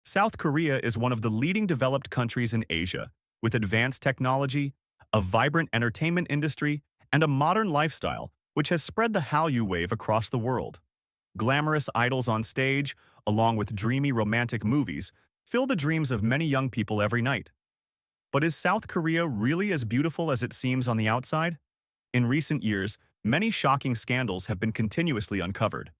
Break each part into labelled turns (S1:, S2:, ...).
S1: South Korea is one of the leading developed countries in Asia, with advanced technology, a vibrant entertainment industry, and a modern lifestyle, which has spread the Hallyu wave across the world. Glamorous idols on stage, along with dreamy romantic movies, fill the dreams of many young people every night. But is South Korea really as beautiful as it seems on the outside? In recent years, many shocking scandals have been continuously uncovered.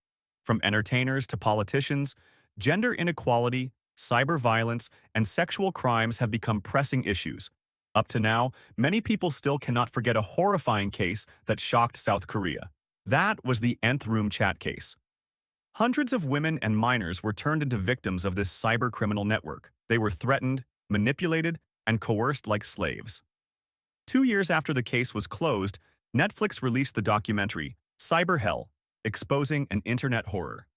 S1: From entertainers to politicians, gender inequality, cyber violence, and sexual crimes have become pressing issues. Up to now, many people still cannot forget a horrifying case that shocked South Korea. That was the Nth Room chat case. Hundreds of women and minors were turned into victims of this cyber criminal network. They were threatened, manipulated, and coerced like slaves. 2 years after the case was closed, Netflix released the documentary Cyber Hell, Exposing an Internet Horror.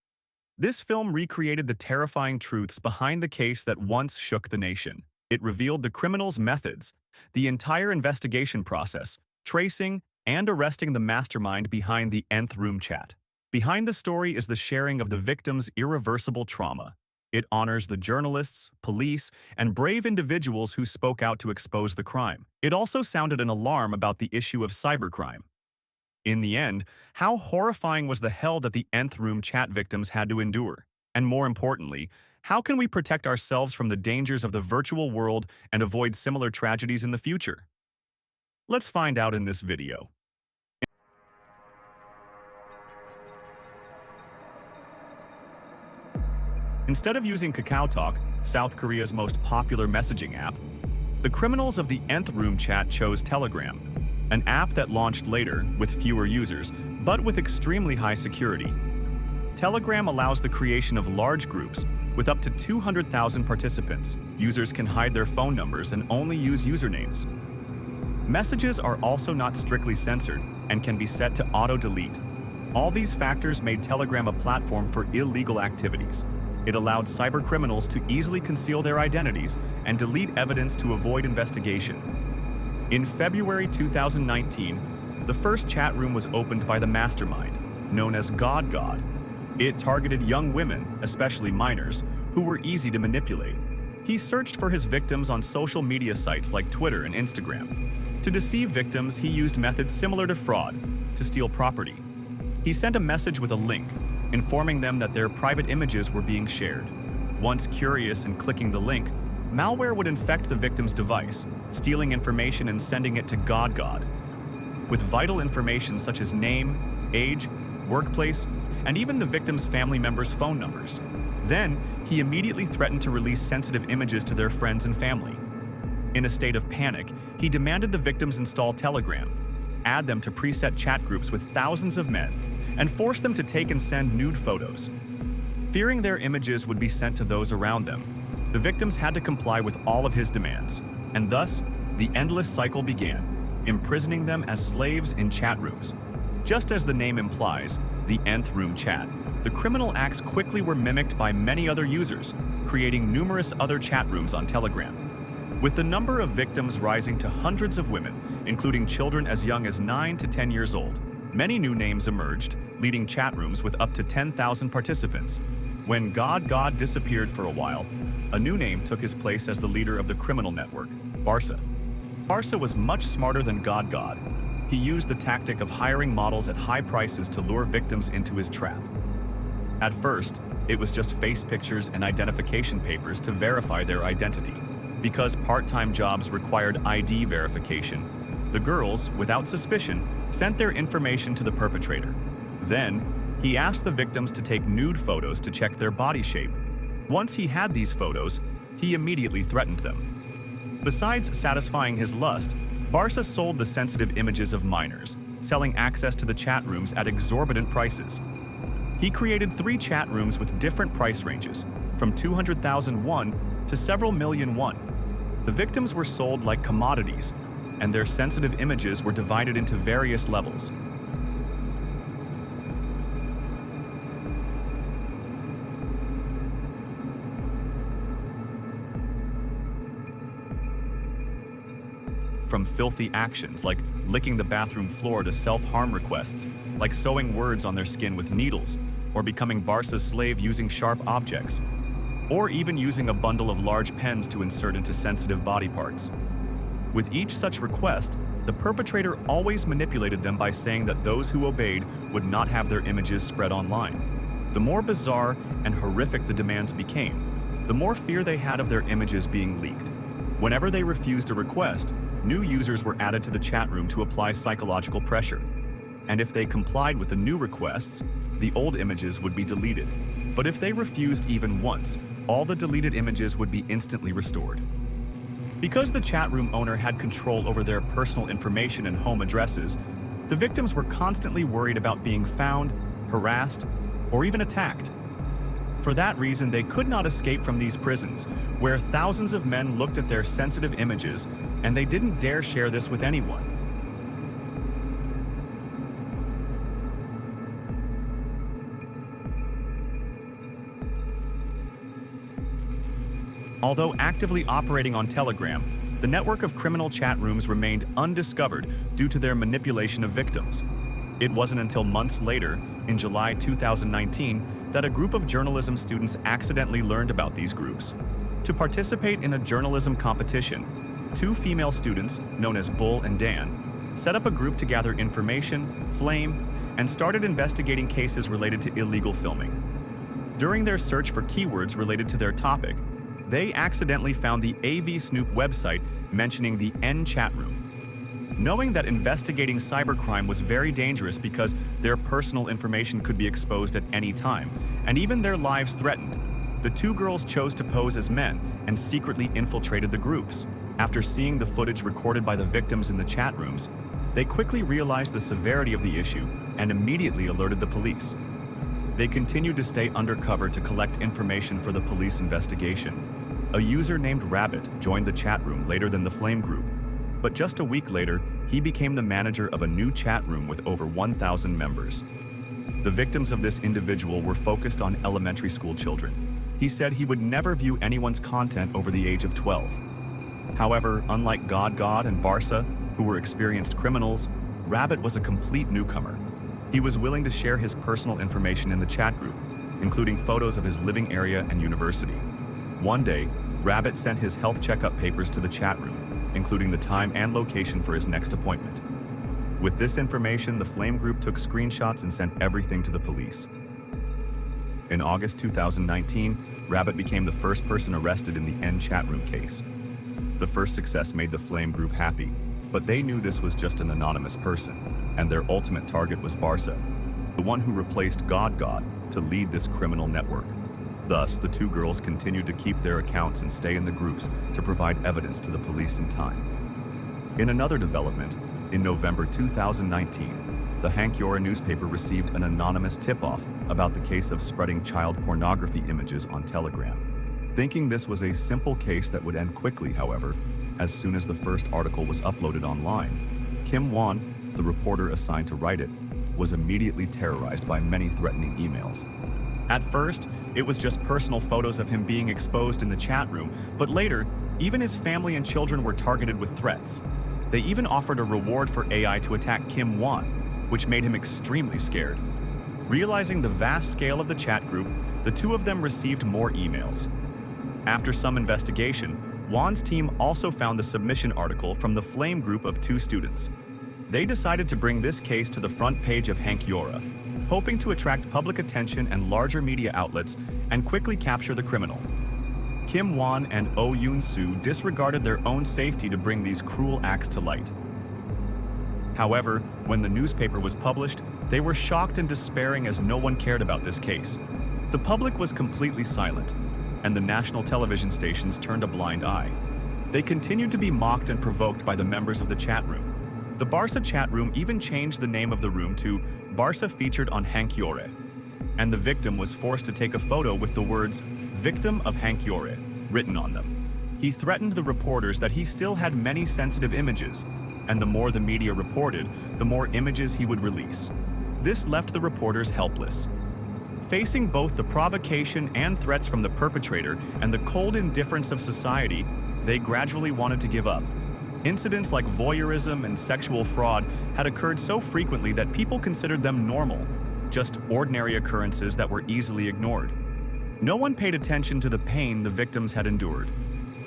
S1: This film recreated the terrifying truths behind the case that once shook the nation. It revealed the criminals' methods, the entire investigation process, tracing and arresting the mastermind behind the Nth Room chat. Behind the story is the sharing of the victims' irreversible trauma. It honors the journalists, police, and brave individuals who spoke out to expose the crime. It also sounded an alarm about the issue of cybercrime. In the end, how horrifying was the hell that the Nth Room chat victims had to endure? And more importantly, how can we protect ourselves from the dangers of the virtual world and avoid similar tragedies in the future? Let's find out in this video. Instead of using KakaoTalk, South Korea's most popular messaging app, the criminals of the Nth Room chat chose Telegram, an app that launched later with fewer users, but with extremely high security. Telegram allows the creation of large groups with up to 200,000 participants. Users can hide their phone numbers and only use usernames. Messages are also not strictly censored and can be set to auto-delete. All these factors made Telegram a platform for illegal activities. It allowed cybercriminals to easily conceal their identities and delete evidence to avoid investigation. In February 2019, the first chat room was opened by the mastermind, known as God. It targeted young women, especially minors, who were easy to manipulate. He searched for his victims on social media sites like Twitter and Instagram. To deceive victims, he used methods similar to fraud, to steal property. He sent a message with a link, informing them that their private images were being shared. Once curious and clicking the link, malware would infect the victim's device, stealing information and sending it to God. With vital information such as name, age, workplace, and even the victim's family members' phone numbers. Then, he immediately threatened to release sensitive images to their friends and family. In a state of panic, he demanded the victims install Telegram, add them to preset chat groups with thousands of men, and force them to take and send nude photos. Fearing their images would be sent to those around them, the victims had to comply with all of his demands, and thus, the endless cycle began, imprisoning them as slaves in chat rooms. Just as the name implies, the Nth Room chat, the criminal acts quickly were mimicked by many other users, creating numerous other chat rooms on Telegram. With the number of victims rising to hundreds of women, including children as young as 9 to 10 years old, many new names emerged, leading chat rooms with up to 10,000 participants. When God disappeared for a while, a new name took his place as the leader of the criminal network, Barca. Barca was much smarter than God. He used the tactic of hiring models at high prices to lure victims into his trap. At first, it was just face pictures and identification papers to verify their identity. Because part-time jobs required ID verification, the girls, without suspicion, sent their information to the perpetrator. Then, he asked the victims to take nude photos to check their body shape. Once he had these photos, he immediately threatened them. Besides satisfying his lust, Barca sold the sensitive images of minors, selling access to the chat rooms at exorbitant prices. He created 3 chat rooms with different price ranges, from 200,000 won to several million won. The victims were sold like commodities, and their sensitive images were divided into various levels. From filthy actions like licking the bathroom floor to self-harm requests, like sewing words on their skin with needles, or becoming Barca's slave using sharp objects. or even using a bundle of large pens to insert into sensitive body parts. With each such request, the perpetrator always manipulated them by saying that those who obeyed would not have their images spread online. The more bizarre and horrific the demands became, the more fear they had of their images being leaked. Whenever they refused a request, new users were added to the chat room to apply psychological pressure. And if they complied with the new requests, the old images would be deleted. But if they refused even once, all the deleted images would be instantly restored. Because the chat room owner had control over their personal information and home addresses, the victims were constantly worried about being found, harassed, or even attacked. For that reason, they could not escape from these prisons, where thousands of men looked at their sensitive images, and they didn't dare share this with anyone. Although actively operating on Telegram, the network of criminal chat rooms remained undiscovered due to their manipulation of victims. It wasn't until months later, in July 2019, that a group of journalism students accidentally learned about these groups. To participate in a journalism competition, two female students, known as Bull and Dan, set up a group to gather information, flame, and started investigating cases related to illegal filming. During their search for keywords related to their topic, they accidentally found the AV Snoop website mentioning the N chat room. Knowing that investigating cybercrime was very dangerous because their personal information could be exposed at any time, and even their lives threatened, the two girls chose to pose as men and secretly infiltrated the groups. After seeing the footage recorded by the victims in the chat rooms, they quickly realized the severity of the issue and immediately alerted the police. They continued to stay undercover to collect information for the police investigation. A user named Rabbit joined the chat room later than the Flame group, but just a week later, he became the manager of a new chat room with over 1,000 members. The victims of this individual were focused on elementary school children. He said he would never view anyone's content over the age of 12. However, unlike God and Barca, who were experienced criminals, Rabbit was a complete newcomer. He was willing to share his personal information in the chat group, including photos of his living area and university. One day, Rabbit sent his health checkup papers to the chat room, including the time and location for his next appointment. With this information, the Flame group took screenshots and sent everything to the police. In August 2019, Rabbit became the first person arrested in the N chat room case. The first success made the Flame group happy, but they knew this was just an anonymous person, and their ultimate target was Barca, the one who replaced God to lead this criminal network. Thus, the two girls continued to keep their accounts and stay in the groups to provide evidence to the police in time. In another development, in November 2019, the Hankyora newspaper received an anonymous tip-off about the case of spreading child pornography images on Telegram. Thinking this was a simple case that would end quickly, however, as soon as the first article was uploaded online, Kim Won, the reporter assigned to write it, was immediately terrorized by many threatening emails. At first, it was just personal photos of him being exposed in the chat room, but later, even his family and children were targeted with threats. They even offered a reward for AI to attack Kim Won, which made him extremely scared. Realizing the vast scale of the chat group, the two of them received more emails. After some investigation, Won's team also found the submission article from the Flame group of two students. They decided to bring this case to the front page of Hankyora, hoping to attract public attention and larger media outlets and quickly capture the criminal. Kim Won and Oh Yoon-soo disregarded their own safety to bring these cruel acts to light. However, when the newspaper was published, they were shocked and despairing as no one cared about this case. The public was completely silent, and the national television stations turned a blind eye. They continued to be mocked and provoked by the members of the chat room. The Barca chat room even changed the name of the room to Barca Featured on Hankyora, and the victim was forced to take a photo with the words "Victim of Hankyora" written on them. He threatened the reporters that he still had many sensitive images, and the more the media reported, the more images he would release. This left the reporters helpless. Facing both the provocation and threats from the perpetrator and the cold indifference of society, they gradually wanted to give up. Incidents like voyeurism and sexual fraud had occurred so frequently that people considered them normal, just ordinary occurrences that were easily ignored. No one paid attention to the pain the victims had endured.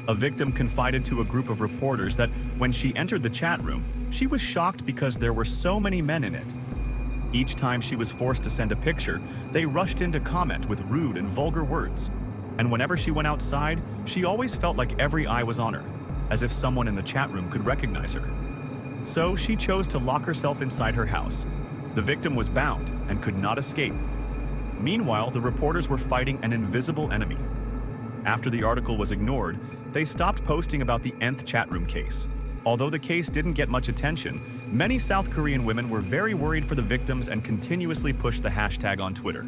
S1: A victim confided to a group of reporters that when she entered the chat room, she was shocked because there were so many men in it. Each time she was forced to send a picture, they rushed in to comment with rude and vulgar words. And whenever she went outside, she always felt like every eye was on her, as if someone in the chat room could recognize her. So she chose to lock herself inside her house. The victim was bound and could not escape. Meanwhile, the reporters were fighting an invisible enemy. After the article was ignored, they stopped posting about the Nth chat room case. Although the case didn't get much attention, many South Korean women were very worried for the victims and continuously pushed the hashtag on Twitter.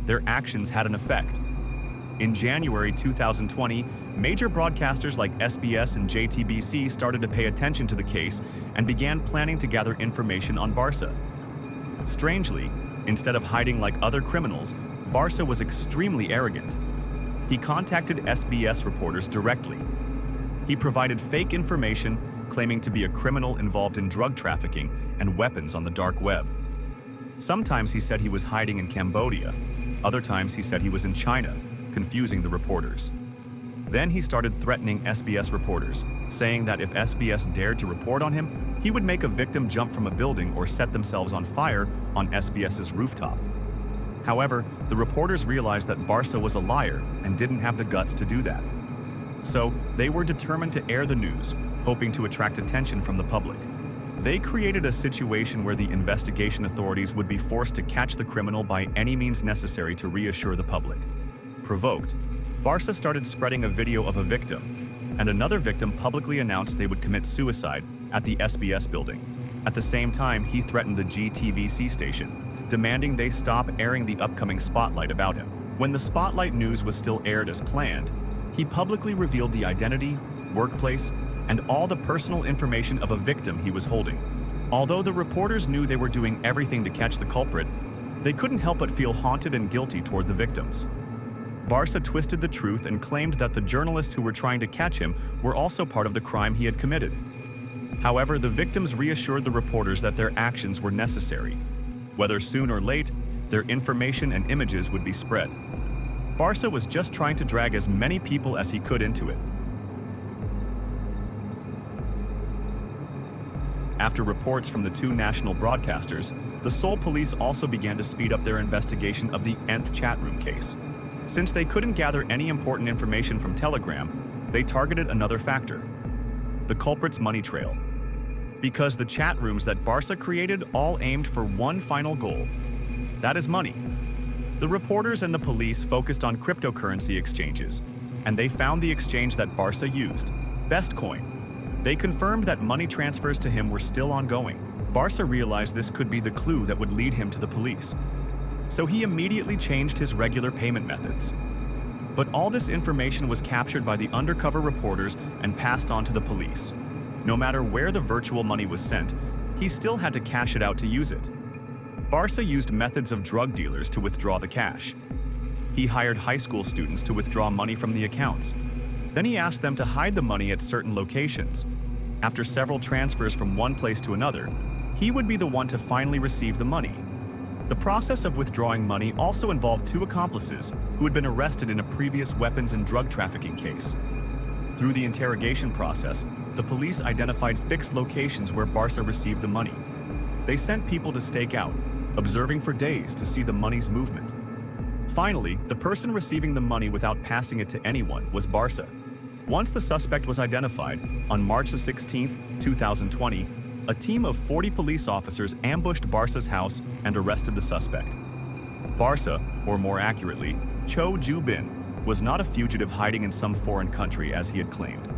S1: Their actions had an effect. In January 2020, major broadcasters like SBS and JTBC started to pay attention to the case and began planning to gather information on Barca. Strangely, instead of hiding like other criminals, Barca was extremely arrogant. He contacted SBS reporters directly. He provided fake information, claiming to be a criminal involved in drug trafficking and weapons on the dark web. Sometimes he said he was hiding in Cambodia. Other times he said he was in China, confusing the reporters. Then he started threatening SBS reporters, saying that if SBS dared to report on him, he would make a victim jump from a building or set themselves on fire on SBS's rooftop. However, the reporters realized that Barca was a liar and didn't have the guts to do that. So they were determined to air the news, hoping to attract attention from the public. They created a situation where the investigation authorities would be forced to catch the criminal by any means necessary to reassure the public. Provoked, Barca started spreading a video of a victim, and another victim publicly announced they would commit suicide at the SBS building. At the same time, he threatened the GTVC station, demanding they stop airing the upcoming spotlight about him. When the spotlight news was still aired as planned, he publicly revealed the identity, workplace, and all the personal information of a victim he was holding. Although the reporters knew they were doing everything to catch the culprit, they couldn't help but feel haunted and guilty toward the victims. Barca twisted the truth and claimed that the journalists who were trying to catch him were also part of the crime he had committed. However, the victims reassured the reporters that their actions were necessary. Whether soon or late, their information and images would be spread. Barca was just trying to drag as many people as he could into it. After reports from the two national broadcasters, the Seoul police also began to speed up their investigation of the Nth chat room case. Since they couldn't gather any important information from Telegram, they targeted another factor: the culprit's money trail. Because the chat rooms that Barca created all aimed for one final goal. That is money. The reporters and the police focused on cryptocurrency exchanges, and they found the exchange that Barca used, Bestcoin. They confirmed that money transfers to him were still ongoing. Barca realized this could be the clue that would lead him to the police. So he immediately changed his regular payment methods. But all this information was captured by the undercover reporters and passed on to the police. No matter where the virtual money was sent, he still had to cash it out to use it. Barca used methods of drug dealers to withdraw the cash. He hired high school students to withdraw money from the accounts. Then he asked them to hide the money at certain locations. After several transfers from one place to another, he would be the one to finally receive the money. The process of withdrawing money also involved two accomplices who had been arrested in a previous weapons and drug trafficking case. Through the interrogation process, the police identified fixed locations where Barca received the money. They sent people to stake out, observing for days to see the money's movement. Finally, the person receiving the money without passing it to anyone was Barca. Once the suspect was identified, on March 16, 2020, a team of 40 police officers ambushed Barca's house and arrested the suspect. Barca, or more accurately, Cho Ju-bin, was not a fugitive hiding in some foreign country as he had claimed.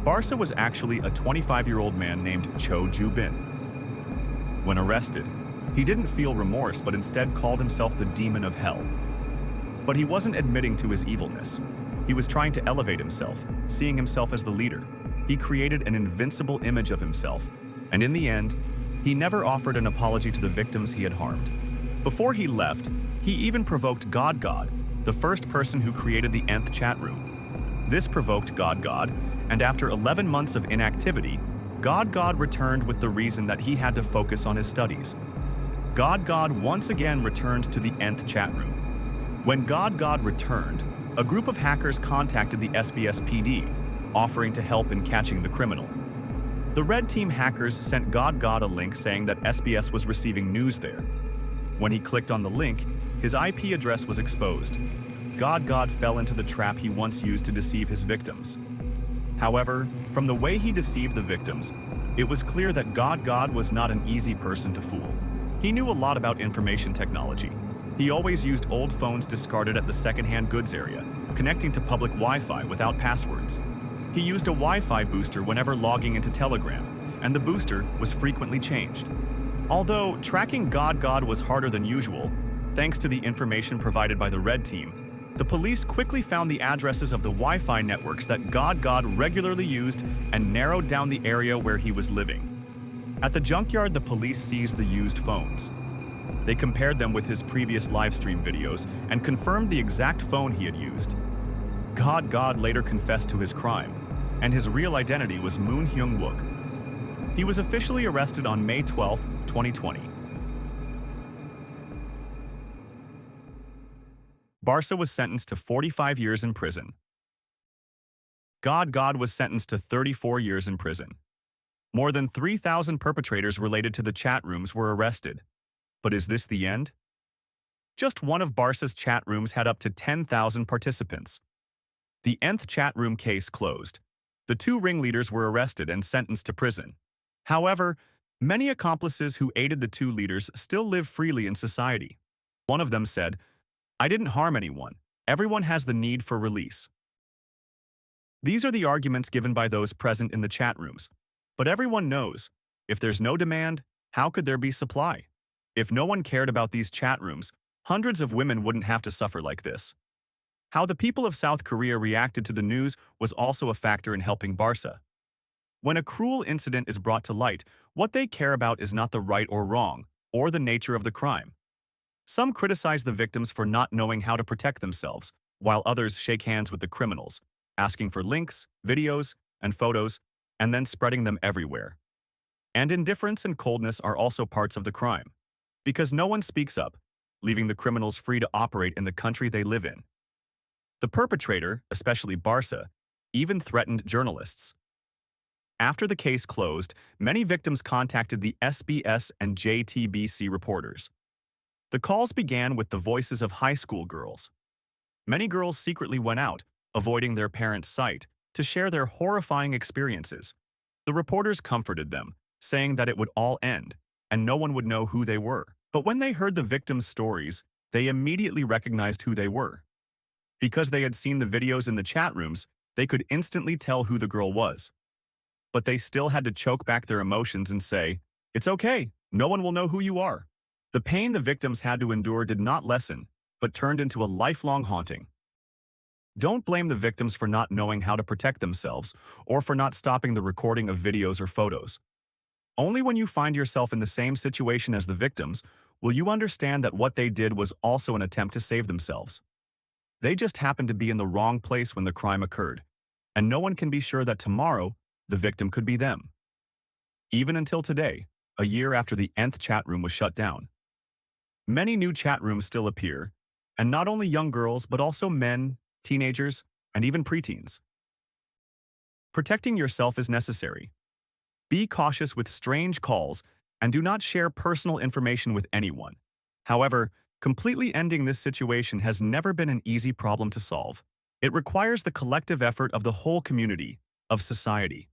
S1: Barca was actually a 25-year-old man named Cho Ju-bin. When arrested, he didn't feel remorse but instead called himself the demon of hell. But he wasn't admitting to his evilness. He was trying to elevate himself, seeing himself as the leader. He created an invincible image of himself, and in the end, he never offered an apology to the victims he had harmed. Before he left, he even provoked God, the first person who created the Nth chat room. This provoked God, and after 11 months of inactivity, God returned with the reason that he had to focus on his studies. God once again returned to the Nth chat room. When God returned, a group of hackers contacted the SBS PD, offering to help in catching the criminal. The Red Team hackers sent God a link saying that SBS was receiving news there. When he clicked on the link, his IP address was exposed. God fell into the trap he once used to deceive his victims. However, from the way he deceived the victims, it was clear that God was not an easy person to fool. He knew a lot about information technology. He always used old phones discarded at the secondhand goods area, connecting to public Wi-Fi without passwords. He used a Wi-Fi booster whenever logging into Telegram, and the booster was frequently changed. Although tracking God was harder than usual, thanks to the information provided by the Red Team, the police quickly found the addresses of the Wi-Fi networks that God regularly used and narrowed down the area where he was living. At the junkyard, the police seized the used phones. They compared them with his previous livestream videos and confirmed the exact phone he had used. God later confessed to his crime, and his real identity was Moon Hyung-wook. He was officially arrested on May 12, 2020. Barca was sentenced to 45 years in prison. God was sentenced to 34 years in prison. More than 3,000 perpetrators related to the chat rooms were arrested. But is this the end? Just one of Barca's chat rooms had up to 10,000 participants. The Nth chat room case closed. The two ringleaders were arrested and sentenced to prison. However, many accomplices who aided the two leaders still live freely in society. One of them said, "I didn't harm anyone. Everyone has the need for release." These are the arguments given by those present in the chat rooms. But everyone knows, if there's no demand, how could there be supply? If no one cared about these chat rooms, hundreds of women wouldn't have to suffer like this. How the people of South Korea reacted to the news was also a factor in helping Barca. When a cruel incident is brought to light, what they care about is not the right or wrong, or the nature of the crime. Some criticize the victims for not knowing how to protect themselves, while others shake hands with the criminals, asking for links, videos, and photos, and then spreading them everywhere. And indifference and coldness are also parts of the crime, because no one speaks up, leaving the criminals free to operate in the country they live in. The perpetrator, especially Barca, even threatened journalists. After the case closed, many victims contacted the SBS and JTBC reporters. The calls began with the voices of high school girls. Many girls secretly went out, avoiding their parents' sight, to share their horrifying experiences. The reporters comforted them, saying that it would all end, and no one would know who they were. But when they heard the victims' stories, they immediately recognized who they were. Because they had seen the videos in the chat rooms, they could instantly tell who the girl was. But they still had to choke back their emotions and say, "It's okay, no one will know who you are." The pain the victims had to endure did not lessen, but turned into a lifelong haunting. Don't blame the victims for not knowing how to protect themselves or for not stopping the recording of videos or photos. Only when you find yourself in the same situation as the victims will you understand that what they did was also an attempt to save themselves. They just happened to be in the wrong place when the crime occurred, and no one can be sure that tomorrow the victim could be them. Even until today, a year after the Nth chat room was shut down. Many new chat rooms still appear, and not only young girls but also men, teenagers, and even preteens. Protecting yourself is necessary. Be cautious with strange calls and do not share personal information with anyone. However, completely ending this situation has never been an easy problem to solve. It requires the collective effort of the whole community, of society.